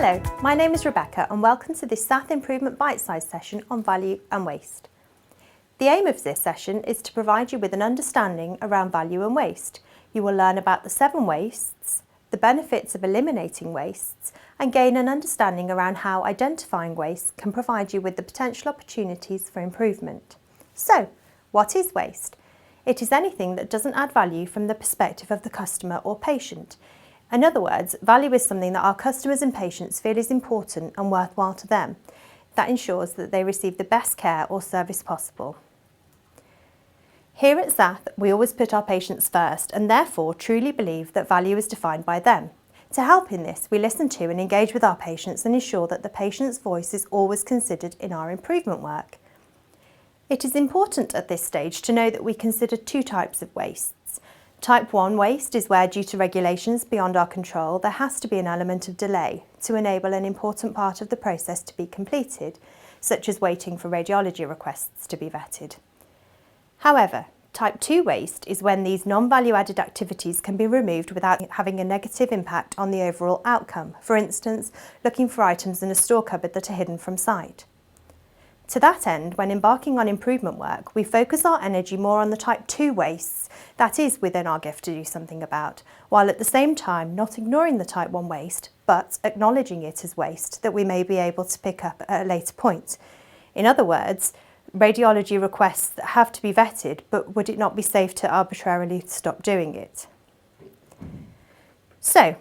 Hello, my name is Rebecca and welcome to this SATH Improvement Bite-sized session on value and waste. The aim of this session is to provide you with an understanding around value and waste. You will learn about the 7 wastes, the benefits of eliminating wastes, and gain an understanding around how identifying waste can provide you with the potential opportunities for improvement. So, what is waste? It is anything that doesn't add value from the perspective of the customer or patient. In other words, value is something that our customers and patients feel is important and worthwhile to them. That ensures that they receive the best care or service possible. Here at SATH, we always put our patients first and therefore truly believe that value is defined by them. To help in this, we listen to and engage with our patients and ensure that the patient's voice is always considered in our improvement work. It is important at this stage to know that we consider 2 types of wastes. Type 1 waste is where, due to regulations beyond our control, there has to be an element of delay to enable an important part of the process to be completed, such as waiting for radiology requests to be vetted. However, Type 2 waste is when these non-value-added activities can be removed without having a negative impact on the overall outcome, for instance, looking for items in a store cupboard that are hidden from sight. To that end, when embarking on improvement work, we focus our energy more on the Type 2 wastes that is within our gift to do something about, while at the same time not ignoring the Type 1 waste, but acknowledging it as waste that we may be able to pick up at a later point. In other words, radiology requests that have to be vetted, but would it not be safe to arbitrarily stop doing it? So,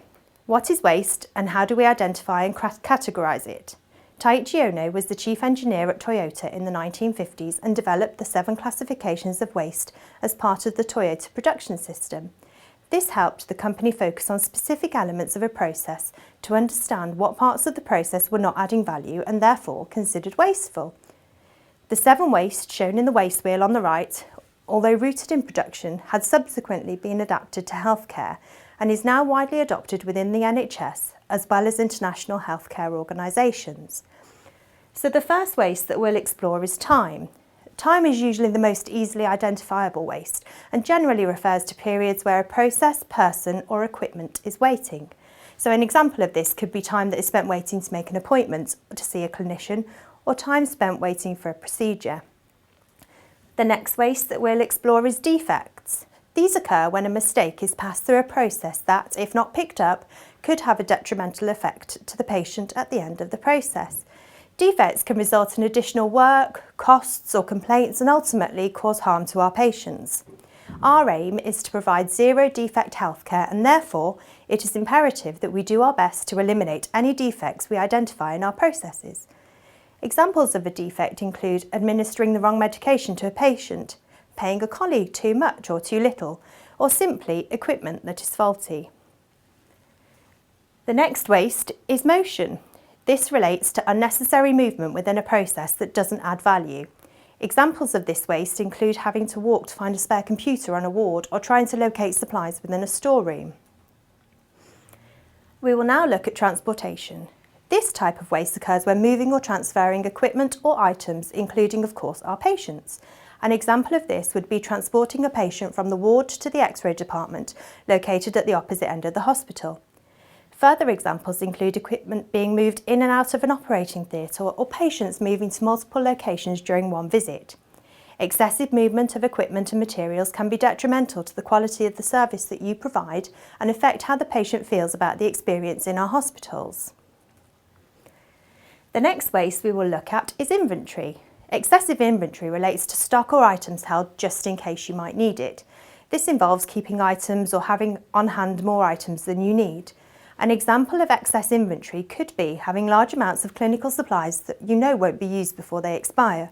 what is waste and how do we identify and categorise it? Taiichi Ohno was the chief engineer at Toyota in the 1950s and developed the 7 classifications of waste as part of the Toyota production system. This helped the company focus on specific elements of a process to understand what parts of the process were not adding value and therefore considered wasteful. The 7 wastes shown in the waste wheel on the right, although rooted in production, had subsequently been adapted to healthcare and is now widely adopted within the NHS as well as international healthcare organisations. So the first waste that we'll explore is time. Time is usually the most easily identifiable waste and generally refers to periods where a process, person or equipment is waiting. So an example of this could be time that is spent waiting to make an appointment or to see a clinician, or time spent waiting for a procedure. The next waste that we'll explore is defects. These occur when a mistake is passed through a process that, if not picked up, could have a detrimental effect to the patient at the end of the process. Defects can result in additional work, costs or complaints and ultimately cause harm to our patients. Our aim is to provide zero defect healthcare and therefore it is imperative that we do our best to eliminate any defects we identify in our processes. Examples of a defect include administering the wrong medication to a patient, paying a colleague too much or too little, or simply equipment that is faulty. The next waste is motion. This relates to unnecessary movement within a process that doesn't add value. Examples of this waste include having to walk to find a spare computer on a ward or trying to locate supplies within a storeroom. We will now look at transportation. This type of waste occurs when moving or transferring equipment or items, including, of course, our patients. An example of this would be transporting a patient from the ward to the X-ray department, located at the opposite end of the hospital. Further examples include equipment being moved in and out of an operating theatre or patients moving to multiple locations during one visit. Excessive movement of equipment and materials can be detrimental to the quality of the service that you provide and affect how the patient feels about the experience in our hospitals. The next waste we will look at is inventory. Excessive inventory relates to stock or items held just in case you might need it. This involves keeping items or having on hand more items than you need. An example of excess inventory could be having large amounts of clinical supplies that you know won't be used before they expire.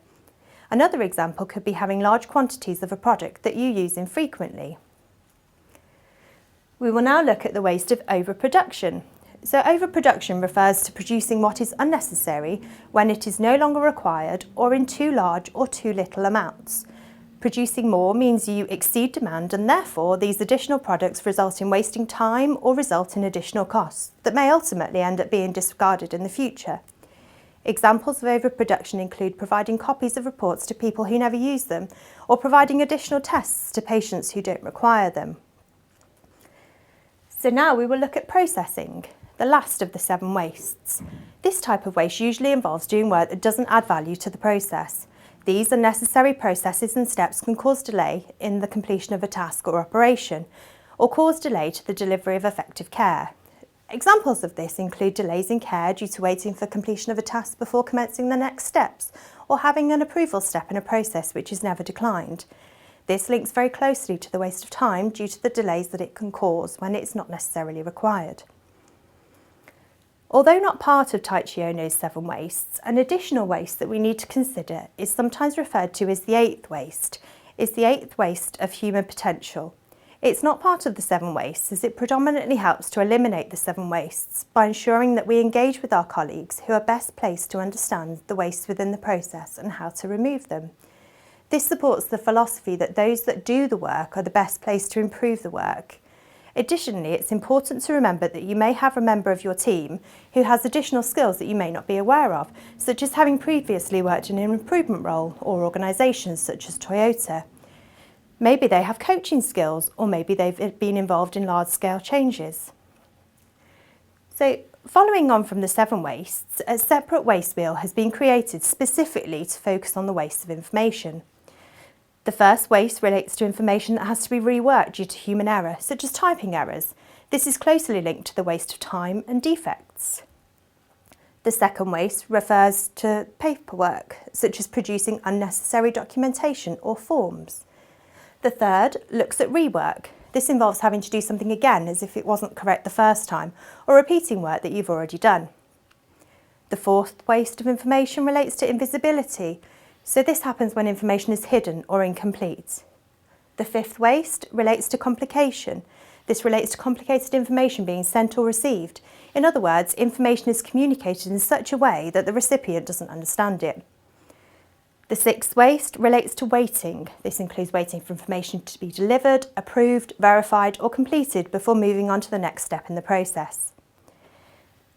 Another example could be having large quantities of a product that you use infrequently. We will now look at the waste of overproduction. So overproduction refers to producing what is unnecessary when it is no longer required or in too large or too little amounts. Producing more means you exceed demand and therefore these additional products result in wasting time or result in additional costs that may ultimately end up being discarded in the future. Examples of overproduction include providing copies of reports to people who never use them or providing additional tests to patients who don't require them. So now we will look at processing. the last of the 7 wastes. This type of waste usually involves doing work that doesn't add value to the process. These unnecessary processes and steps can cause delay in the completion of a task or operation, or cause delay to the delivery of effective care. Examples of this include delays in care due to waiting for completion of a task before commencing the next steps, or having an approval step in a process which is never declined. This links very closely to the waste of time due to the delays that it can cause when it's not necessarily required. Although not part of Taichi Ohno's 7 wastes, an additional waste that we need to consider is sometimes referred to as the 8th waste. It's the 8th waste of human potential. It's not part of the 7 wastes as it predominantly helps to eliminate the 7 wastes by ensuring that we engage with our colleagues who are best placed to understand the wastes within the process and how to remove them. This supports the philosophy that those that do the work are the best placed to improve the work. Additionally, it's important to remember that you may have a member of your team who has additional skills that you may not be aware of, such as having previously worked in an improvement role or organisations such as Toyota. Maybe they have coaching skills, or maybe they've been involved in large-scale changes. So, following on from the 7 wastes, a separate waste wheel has been created specifically to focus on the waste of information. The first waste relates to information that has to be reworked due to human error, such as typing errors. This is closely linked to the waste of time and defects. The second waste refers to paperwork, such as producing unnecessary documentation or forms. The third looks at rework. This involves having to do something again as if it wasn't correct the first time, or repeating work that you've already done. The fourth waste of information relates to invisibility. So this happens when information is hidden or incomplete. The fifth waste relates to complication. This relates to complicated information being sent or received. In other words, information is communicated in such a way that the recipient doesn't understand it. The sixth waste relates to waiting. This includes waiting for information to be delivered, approved, verified or completed before moving on to the next step in the process.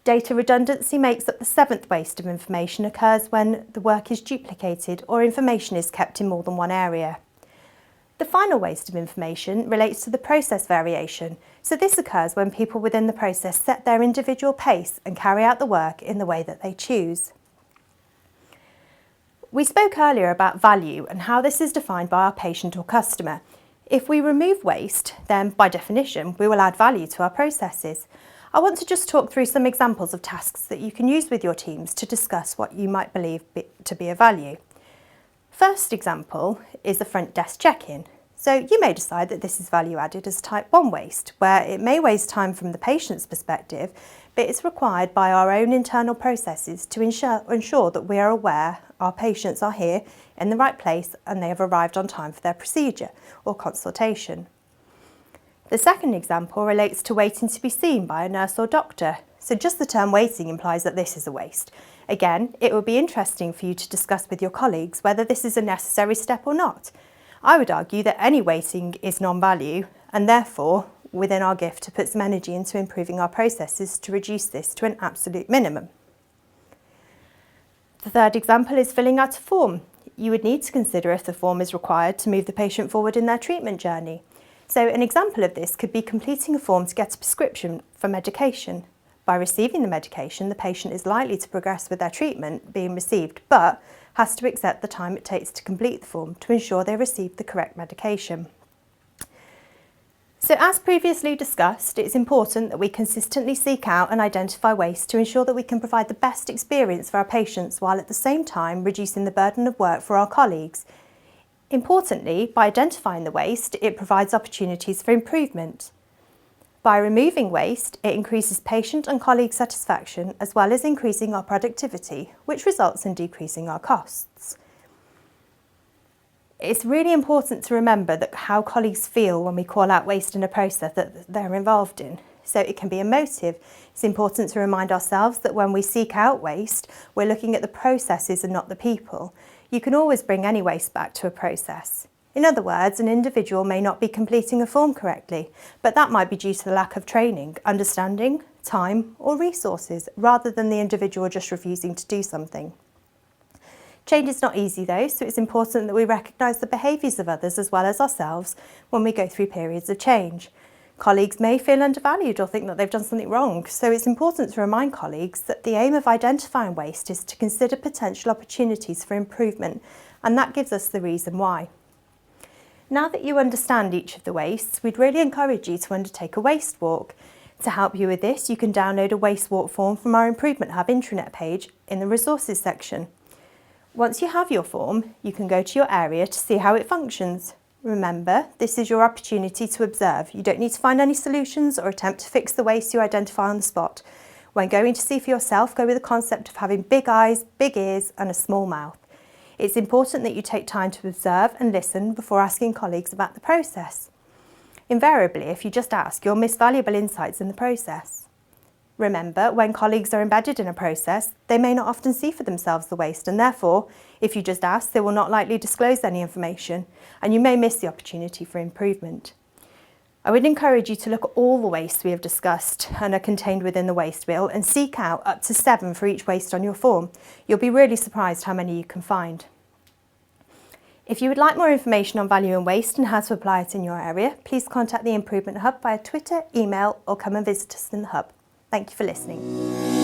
Data redundancy makes up the 7th waste of information occurs when the work is duplicated or information is kept in more than one area. The final waste of information relates to the process variation. So this occurs when people within the process set their individual pace and carry out the work in the way that they choose. We spoke earlier about value and how this is defined by our patient or customer. If we remove waste, then by definition, we will add value to our processes. I want to just talk through some examples of tasks that you can use with your teams to discuss what you might believe to be of value. First example is the front desk check-in. So you may decide that this is value added as type 1 waste, where it may waste time from the patient's perspective, but it's required by our own internal processes to ensure that we are aware our patients are here in the right place and they have arrived on time for their procedure or consultation. The second example relates to waiting to be seen by a nurse or doctor. So just the term waiting implies that this is a waste. Again, it would be interesting for you to discuss with your colleagues whether this is a necessary step or not. I would argue that any waiting is non-value and therefore within our gift to put some energy into improving our processes to reduce this to an absolute minimum. The third example is filling out a form. You would need to consider if the form is required to move the patient forward in their treatment journey. So an example of this could be completing a form to get a prescription for medication. By receiving the medication, the patient is likely to progress with their treatment being received, but has to accept the time it takes to complete the form to ensure they receive the correct medication. So as previously discussed, it's important that we consistently seek out and identify waste to ensure that we can provide the best experience for our patients while at the same time reducing the burden of work for our colleagues. Importantly, by identifying the waste, it provides opportunities for improvement. By removing waste, it increases patient and colleague satisfaction as well as increasing our productivity, which results in decreasing our costs. It's really important to remember that how colleagues feel when we call out waste in a process that they're involved in. So it can be emotive. It's important to remind ourselves that when we seek out waste, we're looking at the processes and not the people. You can always bring any waste back to a process. In other words, an individual may not be completing a form correctly, but that might be due to the lack of training, understanding, time or resources, rather than the individual just refusing to do something. Change is not easy though, so it's important that we recognise the behaviours of others as well as ourselves when we go through periods of change. Colleagues may feel undervalued or think that they've done something wrong, so it's important to remind colleagues that the aim of identifying waste is to consider potential opportunities for improvement, and that gives us the reason why. Now that you understand each of the wastes, we'd really encourage you to undertake a waste walk. To help you with this, you can download a waste walk form from our Improvement Hub intranet page in the resources section. Once you have your form, you can go to your area to see how it functions. Remember, this is your opportunity to observe. You don't need to find any solutions or attempt to fix the waste you identify on the spot. When going to see for yourself, go with the concept of having big eyes, big ears and a small mouth. It's important that you take time to observe and listen before asking colleagues about the process. Invariably, if you just ask, you'll miss valuable insights in the process. Remember, when colleagues are embedded in a process, they may not often see for themselves the waste, and therefore, if you just ask, they will not likely disclose any information, and you may miss the opportunity for improvement. I would encourage you to look at all the wastes we have discussed and are contained within the waste wheel and seek out up to 7 for each waste on your form. You'll be really surprised how many you can find. If you would like more information on value and waste and how to apply it in your area, please contact the Improvement Hub via Twitter, email, or come and visit us in the Hub. Thank you for listening.